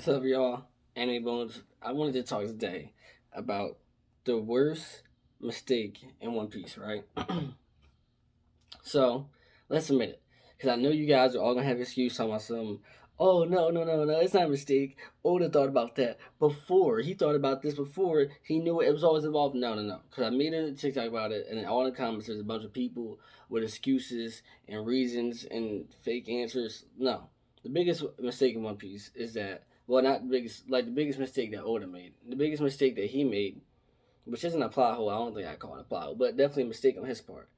What's up, y'all? Anime Bones. I wanted to talk today about the worst mistake in One Piece, right? So, let's admit it. Because I know you guys are all going to have excuse talking about some, oh, no, it's not a mistake. Oda thought about that before. He thought about this before. He knew it was always involved. No. Because I made a TikTok about it, and in all the comments, there's a bunch of people with excuses and reasons and fake answers. No. The biggest mistake in One Piece is that, well, not the biggest, like the biggest mistake that Oda made. The biggest mistake that he made, which isn't a plot hole, I don't think I call it a plot hole, but definitely a mistake on his part,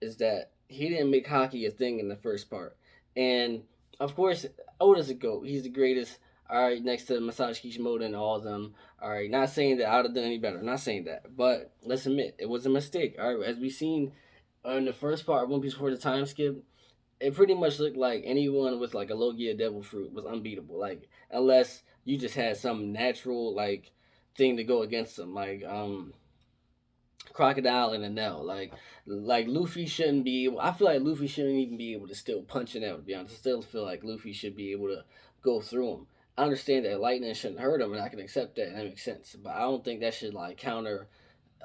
is that he didn't make hockey a thing in the first part. And of course, Oda's a GOAT. He's the greatest. All right, next to Masashi Kishimoto and all of them. All right, not saying that I'd have done any better. Not saying that, but let's admit it was a mistake. All right, as we seen in the first part of One Piece before the time skip, it pretty much looked like anyone with like a Logia Devil Fruit was unbeatable. Like unless you just had some natural like thing to go against them, like Crocodile and a Nell. Like Luffy shouldn't be able. I feel like Luffy shouldn't even be able to still punch an L. To be honest, I still feel like Luffy should be able to go through him. I understand that lightning shouldn't hurt him, and I can accept that, and that makes sense. But I don't think that should like counter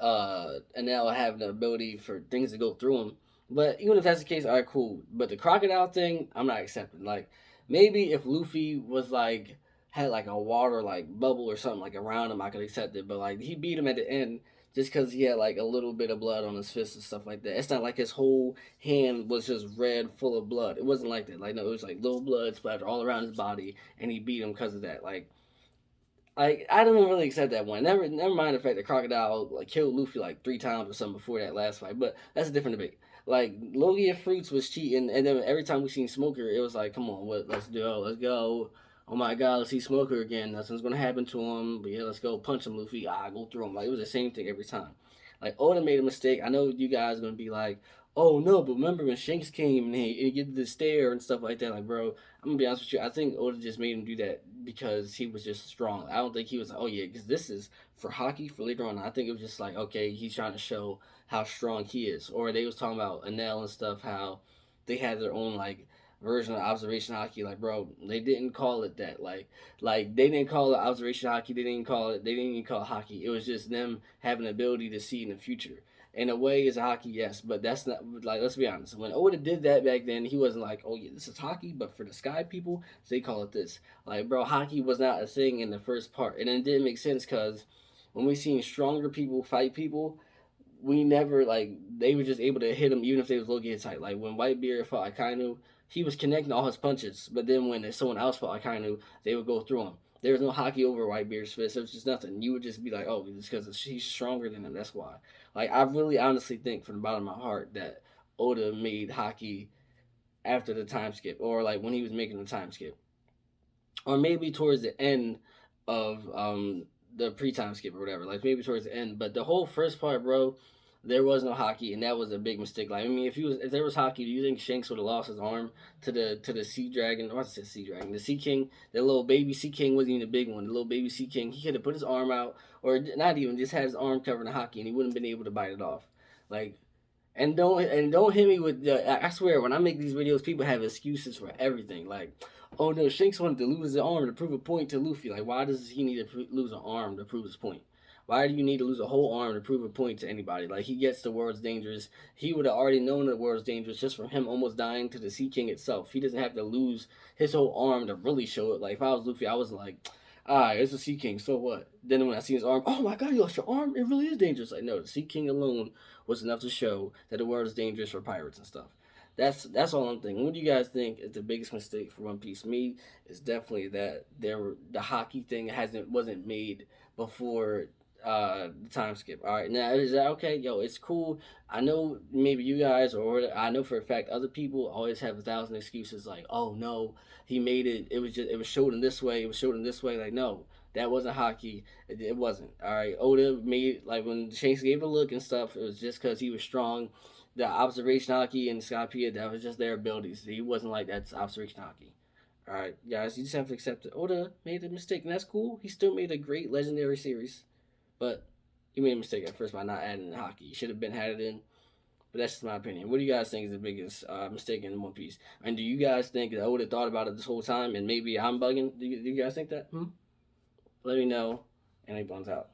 and now having the ability for things to go through him. But even if that's the case, all right, cool. But the crocodile thing, I'm not accepting. Like maybe if Luffy was like had like a water like bubble or something like around him, I could accept it. But like he beat him at the end just because he had like a little bit of blood on his fist and stuff like that. It's not like his whole hand was just red, full of blood. It wasn't like that. Like no, it was like little blood splattered all around his body, and he beat him because of that. Like I don't really accept that one. Never mind the fact that Crocodile like killed Luffy like 3 times or something before that last fight, but that's a different debate. Like Logia Fruits was cheating, and then every time we seen Smoker, it was like, come on, what? Let's do, let's go. Oh my God, let's see Smoker again. Nothing's gonna happen to him, but yeah, let's go punch him, Luffy. Go through him. Like it was the same thing every time. Like Oda made a mistake. I know you guys are gonna be like, oh no, but remember when Shanks came and he did the stare and stuff like that. Like bro, I'm gonna be honest with you. I think Oda just made him do that because he was just strong. I don't think he was like, oh yeah, because this is for hockey for later on. I think it was just like, okay, he's trying to show how strong he is. Or they was talking about Anel and stuff, how they had their own like version of observation hockey. Like bro, they didn't call it that. Like they didn't call it observation hockey. They didn't even call it hockey. It was just them having the ability to see in the future. In a way, it's hockey, yes, but that's not like. Let's be honest. When Oda did that back then, he wasn't like, "Oh yeah, this is hockey," but for the Sky people, they call it this. Like, bro, hockey was not a thing in the first part, and it didn't make sense because when we seen stronger people fight people, we never like they were just able to hit him even if they was low get tight. Like when Whitebeard fought Akainu, he was connecting all his punches, but then when someone else fought Akainu, they would go through him. There was no hockey over Whitebeard's fist. It was just nothing. You would just be like, oh, it's because he's stronger than him. That's why. Like I really honestly think from the bottom of my heart that Oda made hockey after the time skip, or like when he was making the time skip, or maybe towards the end of the pre-time skip or whatever. Like maybe towards the end, but the whole first part, bro, there was no hockey, and that was a big mistake. Like I mean, if there was hockey, do you think Shanks would have lost his arm to the Sea Dragon? What's the Sea Dragon? The Sea King. The little baby Sea King wasn't even the big one. The little baby Sea King. He could have put his arm out, or not even just had his arm covered in hockey, and he wouldn't have been able to bite it off. Like and don't hit me with the. I swear, when I make these videos, people have excuses for everything. Like, oh no, Shanks wanted to lose his arm to prove a point to Luffy. Like, why does he need to lose an arm to prove his point? Why do you need to lose a whole arm to prove a point to anybody? Like, he gets the world's dangerous. He would have already known the world's dangerous just from him almost dying to the Sea King itself. He doesn't have to lose his whole arm to really show it. Like, if I was Luffy, I was like, alright, it's the Sea King, so what? Then when I see his arm, oh my God, you lost your arm? It really is dangerous. Like, no, the Sea King alone was enough to show that the world is dangerous for pirates and stuff. That's all I'm thinking. What do you guys think is the biggest mistake for One Piece? Me, is definitely that the hockey thing wasn't made before the time skip. All right, now is that okay? Yo, it's cool. I know maybe you guys, or I know for a fact other people always have 1,000 excuses. Like, oh no, he made it. It was showed in this way. It was showed in this way. Like, no, that wasn't hockey. It wasn't. All right, Oda made like when Shanks gave a look and stuff. It was just because he was strong. The observation hockey and Skypea, that was just their abilities. He wasn't like that's observation hockey. All right, guys, you just have to accept it. Oda made a mistake, and that's cool. He still made a great legendary series, but he made a mistake at first by not adding in hockey. He should have been had it in. But that's just my opinion. What do you guys think is the biggest mistake in One Piece? And do you guys think that Oda thought about it this whole time? And maybe I'm bugging. Do you guys think that? Hmm? Let me know. And A Bones out.